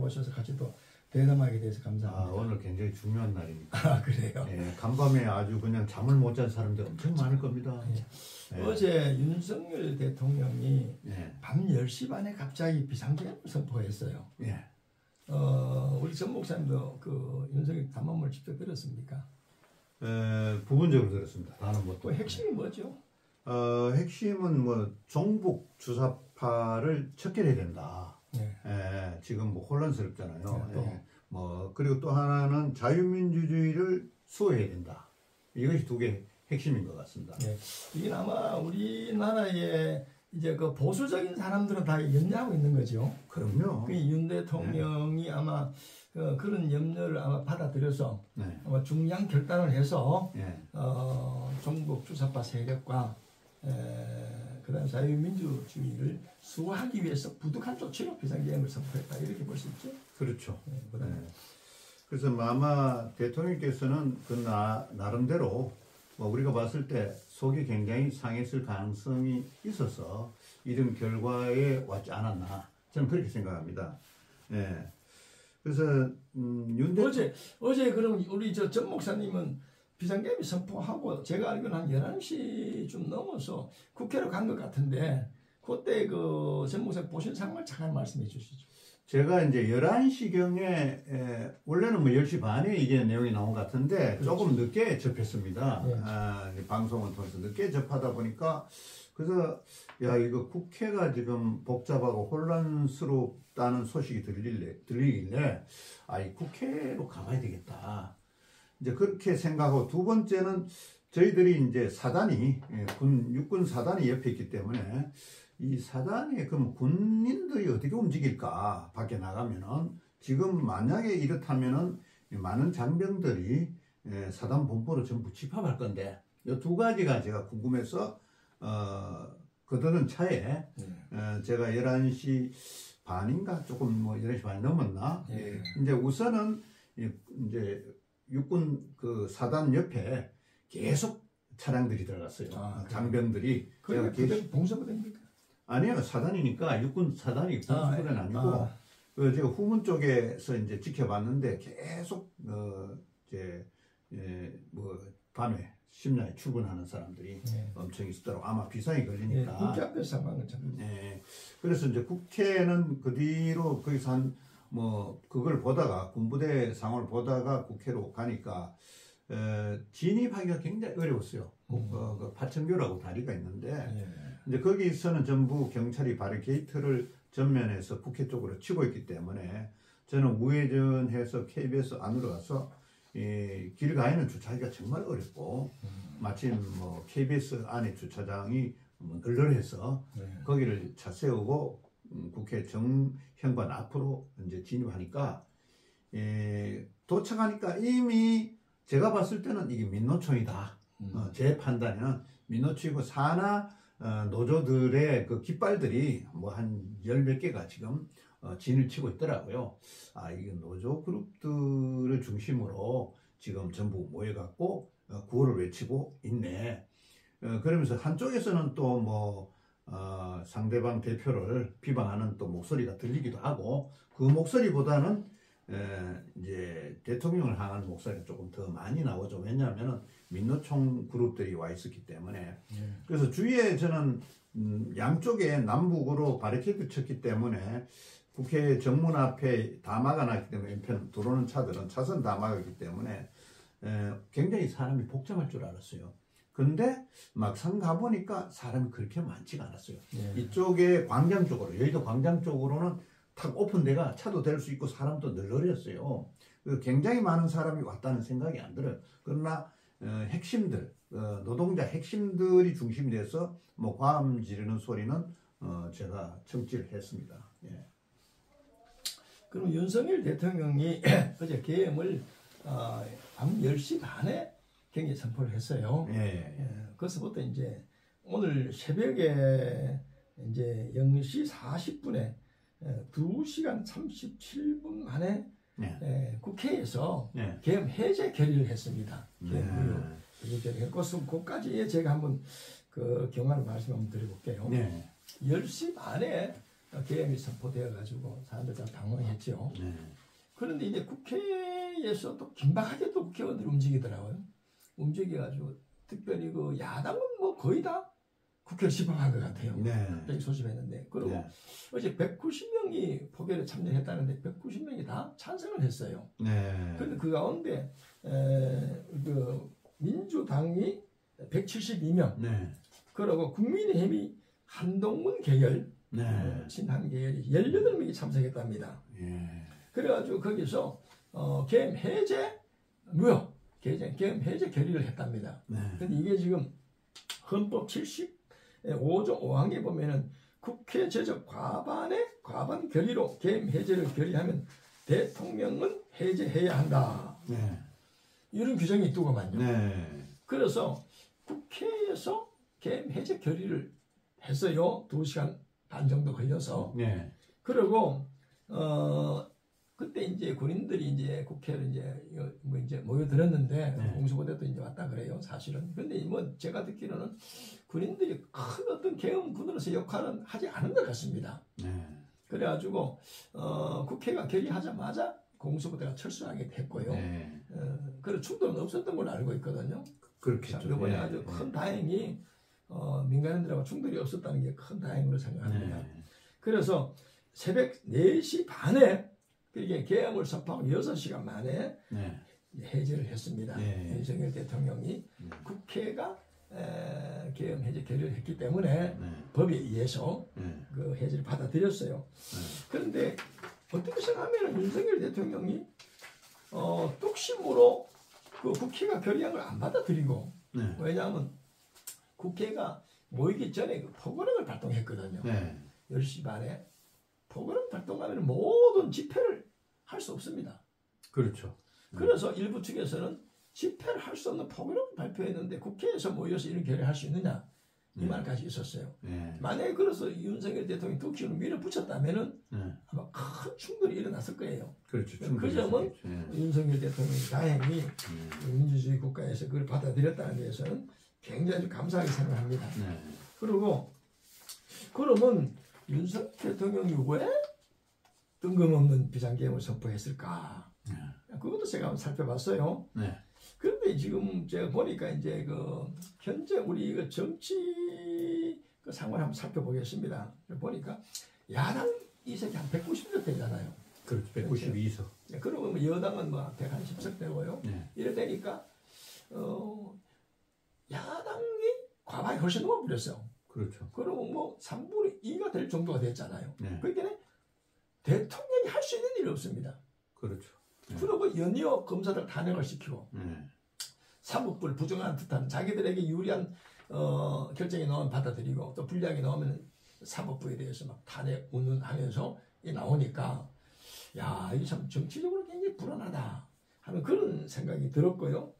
오셔서 같이 또 대담하게 돼서 감사합니다. 오늘 굉장히 중요한 날이니까. 그래요? 예, 간밤에 아주 그냥 잠을 못 잔 사람들 엄청 많을 겁니다. 예. 어제 윤석열 대통령이 밤 10시 반에 갑자기 비상계엄을 선포했어요. 우리 전 목사님도 그 윤석열 담화문을 직접 들었습니까? 부분적으로 들었습니다. 다는 못. 그 핵심이 뭐죠? 핵심은 뭐 종북 주사파를 척결해야 된다. 지금 뭐 혼란스럽잖아요. 뭐 그리고 또 하나는 자유민주주의를 수호해야 된다. 이것이 두 개 핵심인 것 같습니다. 이게 아마 우리나라의 이제 그 보수적인 사람들은 다 염려하고 있는 거죠. 그럼요. 윤 대통령이 아마 그런 염려를 아마 받아들여서 아마 중요한 결단을 해서 종북 주사파 세력과 그다음 자유민주주의를 수호하기 위해서 부득한 조치로 비상계엄을 선포했다 이렇게 볼 수 있죠. 그렇죠. 그래서 아마 대통령께서는 그 나름대로 뭐 우리가 봤을 때 속이 굉장히 상했을 가능성이 있어서 이런 결과에 왔지 않았나 저는 그렇게 생각합니다. 그래서 어제 그럼 우리 전 목사님은 비상계엄 선포하고 제가 알기로는 한 11시쯤 넘어서 국회로 간 것 같은데 그때 그 전 목사님 보신 상황을 잠깐 말씀해 주시죠. 제가 이제 11시경에 원래는 뭐 10시 반에 이게 내용이 나온 것 같은데 그렇죠. 조금 늦게 접했습니다. 방송을 통해서 늦게 접하다 보니까 그래서 야 이거 국회가 지금 복잡하고 혼란스럽다는 소식이 들리길래 이 국회로 가봐야 되겠다. 이제 그렇게 생각하고 두 번째는 저희들이 이제 사단이 육군 사단이 옆에 있기 때문에 이 사단에 그럼 군인들이 어떻게 움직일까 밖에 나가면은 지금 만약에 이렇다면은 많은 장병들이 사단 본부로 전부 집합할 건데 이 두 가지가 제가 궁금해서 그들은 차에 제가 11시 반인가 조금 뭐 11시 반이 넘었나 이제 우선은 이제 육군 그 사단 옆에 계속 차량들이 들어갔어요. 장병들이. 그게 봉사부대입니까? 아니요, 사단이니까 육군 사단이 봉사부대는 아니고 제가 후문 쪽에서 이제 지켜봤는데 계속 뭐 밤에 심야에 출근하는 사람들이 엄청 있었더라고. 아마 비상이 걸리니까. 국회 앞에서 상황은 참. 그래서 이제 국회는 그 뒤로 거기서 뭐 그걸 보다가 군부대 상황을 보다가 국회로 가니까 진입하기가 굉장히 어려웠어요. 그 파천교라고 다리가 있는데 이제 거기서는 전부 경찰이 바리케이트를 전면에서 국회 쪽으로 치고 있기 때문에 저는 우회전해서 KBS 안으로 가서 길 가에는 주차하기가 정말 어렵고 마침 뭐 KBS 안에 주차장이 널널해서 거기를 차 세우고 국회 정현관 앞으로 이제 진입하니까 도착하니까 이미 제가 봤을 때는 이게 민노총이다. 제 판단에는 민노총이고 산하 노조들의 그 깃발들이 뭐 한 10몇 개가 지금 진을 치고 있더라고요. 이게 노조 그룹들을 중심으로 지금 전부 모여갖고 구호를 외치고 있네. 그러면서 한쪽에서는 또 뭐 상대방 대표를 비방하는 또 목소리가 들리기도 하고 그 목소리보다는 이제 대통령을 향하는 목소리가 조금 더 많이 나오죠. 왜냐하면은 민노총 그룹들이 와 있었기 때문에. 그래서 주위에 저는 양쪽에 남북으로 바리케이드 쳤기 때문에 국회 정문 앞에 다 막아놨기 때문에 왼편 들어오는 차들은 차선 다 막았기 때문에 굉장히 사람이 복잡할 줄 알았어요. 근데 막상 가보니까 사람이 그렇게 많지가 않았어요. 이쪽에 광장 쪽으로, 여의도 광장 쪽으로는 탁 오픈돼가 차도 댈 수 있고 사람도 널널했어요. 굉장히 많은 사람이 왔다는 생각이 안 들어요. 그러나 핵심들, 노동자 핵심들이 중심이 돼서 뭐 과음 지르는 소리는 제가 청취를 했습니다. 그럼 윤석열 대통령이 어제 계엄을 밤 10시 반에 경기 선포를 했어요. 그래서부터 이제 오늘 새벽에 이제 0시 40분에 2시간 37분 만에 국회에서 계엄 해제 결의를 했습니다. 계엄 그까지 제가 한번 그 경화를 말씀 한번 드려볼게요. 10시 반에 계엄이 선포되어 가지고 사람들 다 당황했죠. 했죠. 그런데 이제 국회에서 또 긴박하게 또 국회의원들이 움직이더라고요. 움직여가지고 특별히 그 야당은 뭐 거의 다 국회를 집합한 것 같아요. 갑자기 소집했는데. 그리고 어제 190명이 포결에 참여했다는데 190명이 다 찬성을 했어요. 그런데 그 가운데 그 민주당이 172명, 그리고 국민의힘이 한동훈 계열, 친한 계열이 18명이 참석했답니다. 그래가지고 거기서 계엄 해제 무효, 계엄 해제 결의를 했답니다. 근데 이게 지금 헌법 75조 5항에 보면은 국회 제적 과반 결의로 계엄 해제를 결의하면 대통령은 해제해야 한다. 이런 규정이 있더구만요. 그래서 국회에서 계엄 해제 결의를 했어요. 2시간 반 정도 걸려서. 그리고 그때 이제 군인들이 이제 국회를 이제 모여들었는데 공수부대도 이제 왔다 그래요, 사실은. 근데 뭐 제가 듣기로는 군인들이 큰 어떤 계엄군으로서 역할은 하지 않은 것 같습니다. 그래가지고 국회가 결의하자마자 공수부대가 철수하게 됐고요. 그런 충돌은 없었던 걸로 알고 있거든요. 그렇겠죠. 이번에 아주 큰 다행히 민간인들하고 충돌이 없었다는 게 큰 다행으로 생각합니다. 그래서 새벽 4시 반에 그렇게 계엄을 선포하고 6시간 만에 해제를 했습니다. 윤석열 대통령이 국회가 계엄 해제 결의를 했기 때문에 법에 의해서 그 해제를 받아들였어요. 그런데 어떻게 생각하면 윤석열 대통령이 뚝심으로 그 국회가 결의한 걸 안 받아들이고 왜냐하면 국회가 모이기 전에 그 포고령을 발동했거든요. 10시 반에 포고령 발동하면 모든 집회를 할 수 없습니다. 그렇죠. 그래서 일부 측에서는 집회를 할 수 없는 포고령을 발표했는데 국회에서 모여서 이런 결의를 할 수 있느냐 이 말까지 있었어요. 만약에 그래서 윤석열 대통령이 뚝심으로 밀어붙였다면은 아마 큰 충돌이 일어났을 거예요. 그렇죠. 그 점은 윤석열 대통령이 다행히 민주주의 국가에서 그걸 받아들였다는 데에서는 굉장히 감사하게 생각합니다. 그리고 그러면 윤석열 대통령이 왜 뜬금없는 비상계엄을 선포했을까? 그것도 제가 한번 살펴봤어요. 그런데 지금 제가 보니까 이제 그 현재 우리 그 정치 그 상황을 한번 살펴보겠습니다. 보니까 야당 이석이 한 190석 되잖아요. 그렇죠. 192석. 그러면 여당은 뭐 110석 되고요. 이래 되니까 야당이 과반이 훨씬 넘어버렸어요. 그렇죠. 그러면 뭐 3분의 2가 될 정도가 됐잖아요. 그러니까 대통령이 할 수 있는 일이 없습니다. 그렇죠. 그리고 연이어 검사들 탄핵을 시키고 사법부를 부정하는 듯한 자기들에게 유리한 결정이 나오면 받아들이고 또 불리하게 나오면 사법부에 대해서 막 탄핵 운운하면서 나오니까 야 이게 참 정치적으로 굉장히 불안하다 하는 그런 생각이 들었고요.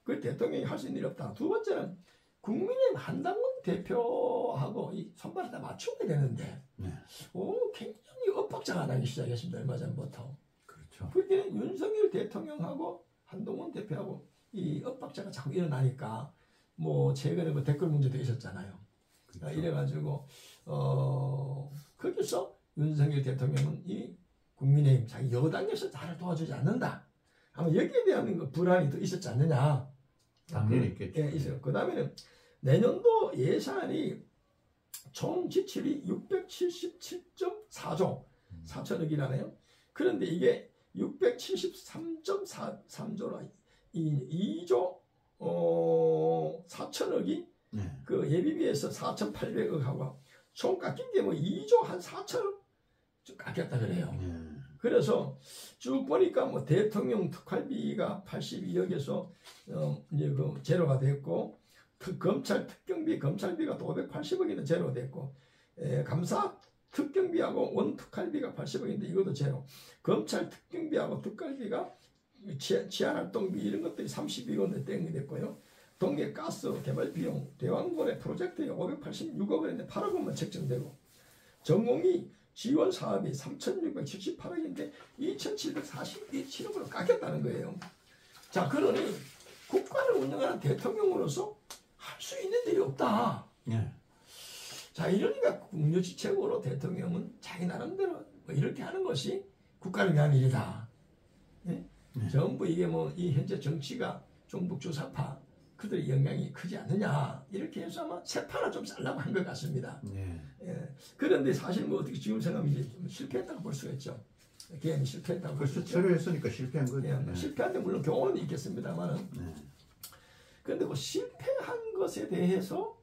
그 대통령이 할 수 있는 일이 없다. 두 번째는 국민의힘 한당원 대표하고 이 손발을 다 맞추게 되는데 굉장히 엇박자가 나기 시작했습니다. 얼마 전부터. 그렇죠. 그게 윤석열 대통령하고 한동훈 대표하고 이 엇박자가 자꾸 일어나니까 뭐 최근에 뭐 댓글 문제도 있었잖아요. 그렇죠. 이래가지고 거기서 윤석열 대통령은 이 국민의힘 자기 여당에서 나를 도와주지 않는다. 아마 여기에 대한 그 불안이 또 있었지 않느냐. 당연히 있겠죠. 있어요. 그 다음에는 내년도 예산이 총 지출이 677.4조 4천억이라네요. 그런데 이게 673.3조라 2조 4천억이 그 예비비에서 4,800억하고 총 깎인 게 뭐 2조 한 4천억 좀 깎였다 그래요. 그래서 쭉 보니까 뭐 대통령 특활비가 82억에서 이제 그 제로가 됐고 검찰 특경비 검찰비가 또 580억이나 제로가 됐고 감사 특경비하고 원 특활비가 80억인데 이것도 제로. 검찰 특경비하고 특활비가 치안활동비 이런 것들이 32억원에 땡이 됐고요. 동해가스 개발 비용 대왕고래 프로젝트에 586억 원인데 8억 원만 책정되고 전공이 지원 사업이 3,678억인데 2,747억으로 깎였다는 거예요. 자, 그러니 국가를 운영하는 대통령으로서 할 수 있는 일이 없다. 자, 이러니까 국유지책으로 대통령은 자기 나름대로 뭐 이렇게 하는 것이 국가를 위한 일이다. 예? 전부 이게 뭐 이 현재 정치가 종북주사파 그들의 영향이 크지 않느냐 이렇게 해서 아마 세파나 좀 살라고 한 것 같습니다. 예. 그런데 사실 뭐 어떻게 지금 생각하면 이제 실패했다고 볼 수가 있죠. 개헌이 실패했다고 볼 수 있죠. 철회했으니까 실패한 거죠. 예, 실패한데 물론 교훈은 있겠습니다만은. 그런데 그 실패한 것에 대해서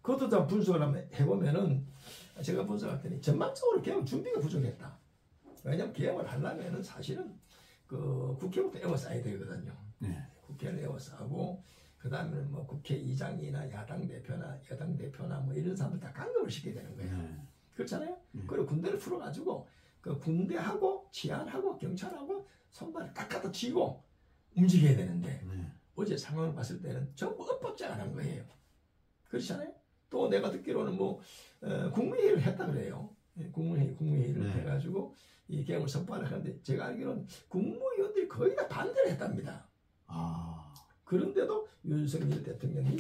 그것도 좀 분석을 한번 해보면은 제가 분석했더니 전반적으로 개헌 준비가 부족했다. 왜냐하면 개헌을 하려면은 사실은 그 국회부터 에워싸야 되거든요. 국회를 에워싸고 그 다음에 뭐 국회의장이나 야당 대표나 여당 대표나 뭐 이런 사람들 다 강금을 시켜야 되는 거예요. 그렇잖아요. 그리고 군대를 풀어가지고 그 군대하고 치안하고 경찰하고 손발을 딱 갖다 쥐고 움직여야 되는데 어제 상황을 봤을 때는 전부 엇박자가 난 거예요. 그렇잖아요. 또 내가 듣기로는 뭐 국무회의를 했다 그래요. 국무회의를 해가지고 이 개헌을 선포를 하는데 제가 알기로는 국무위원들이 거의 다 반대를 했답니다. 그런데도 윤석열 대통령이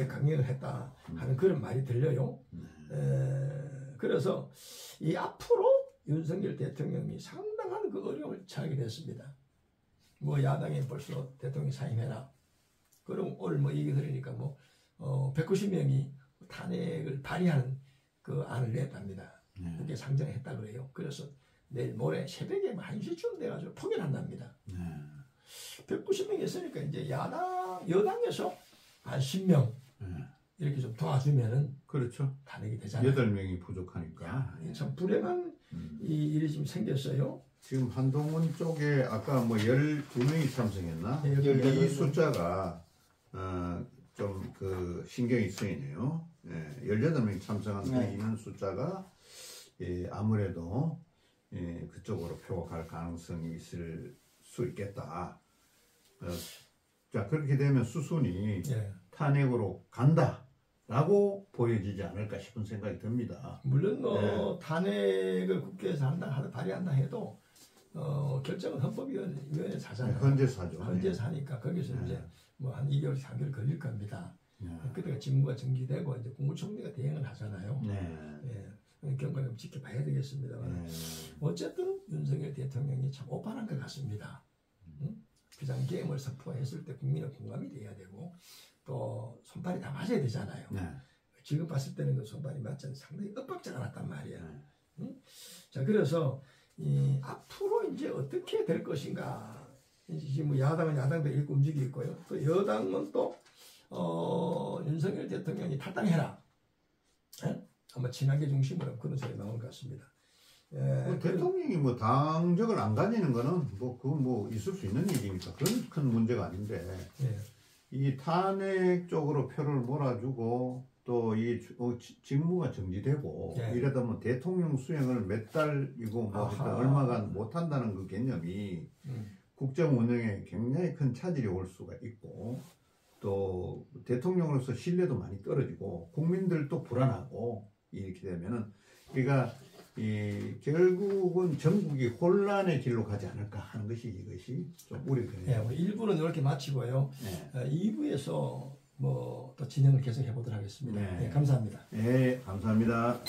강행을 했다 하는 그런 말이 들려요. 그래서 이 앞으로 윤석열 대통령이 상당한 그 어려움을 처하게 됐습니다. 뭐 야당에 벌써 대통령 사임해라. 그럼 오늘 뭐 얘기 들으니까 뭐 190명이 탄핵을 발의하는 그 안을 냈답니다. 그게 상정했다 그래요. 그래서 내일 모레 새벽에 1시쯤 돼가지고 포기한답니다. 190명이 있으니까 이제 여당에서 한 10명 이렇게 좀 도와주면은 그렇죠. 탄핵이 되잖아요. 8명이 부족하니까. 참 불행한 이 일이 지금 생겼어요. 지금 한동훈 쪽에 아까 뭐 12명이 참석했나? 이 숫자가 좀 그 신경이 쓰이네요. 18명이 참석한 인원 숫자가 아무래도 그쪽으로 표가 갈 가능성이 있을 수 있겠다. 자, 그렇게 되면 수순이 탄핵으로 간다라고 보여지지 않을까 싶은 생각이 듭니다. 물론 뭐 탄핵을 국회에서 발의한다 해도 결정은 헌법위원회에서 하잖아요. 헌재에서 하죠. 헌재에서 하니까 거기서 이제 뭐 한 2개월, 3개월 걸릴 겁니다. 그때가 직무가 정지되고 이제 국무총리가 대행을 하잖아요. 경과를 좀 지켜봐야 되겠습니다만 어쨌든 윤석열 대통령이 참 오판한 것 같습니다. 비상계엄을 선포했을 때 국민의 공감이 돼야 되고 또 손발이 다 맞아야 되잖아요. 지금 봤을 때는 그 손발이 맞지 않는 상당히 엇박자가 났단 말이야. 자, 그래서 앞으로 이제 어떻게 될 것인가. 이제 지금 뭐 야당은 야당대로 일고 움직이고 있고요. 또 여당은 또 윤석열 대통령이 탈당해라. 아마 친하게 중심으로 그런 소리 나온 것 같습니다. 대통령이 뭐 당적을 안 가지는 거는 뭐 그건 뭐 있을 수 있는 일이니까 그건 큰 문제가 아닌데 이 탄핵 쪽으로 표를 몰아주고 또 이 직무가 정지되고 이러다 보면 대통령 수행을 몇 달이고 뭐 얼마간 못 한다는 그 개념이 국정 운영에 굉장히 큰 차질이 올 수가 있고 또 대통령으로서 신뢰도 많이 떨어지고 국민들도 불안하고 이렇게 되면은 그러니까 결국은 전국이 혼란의 길로 가지 않을까 하는 것이 이것이 좀 우려되네요. 우리 1부는 이렇게 마치고요. 2부에서 뭐 또 진행을 계속 해보도록 하겠습니다. 감사합니다. 감사합니다.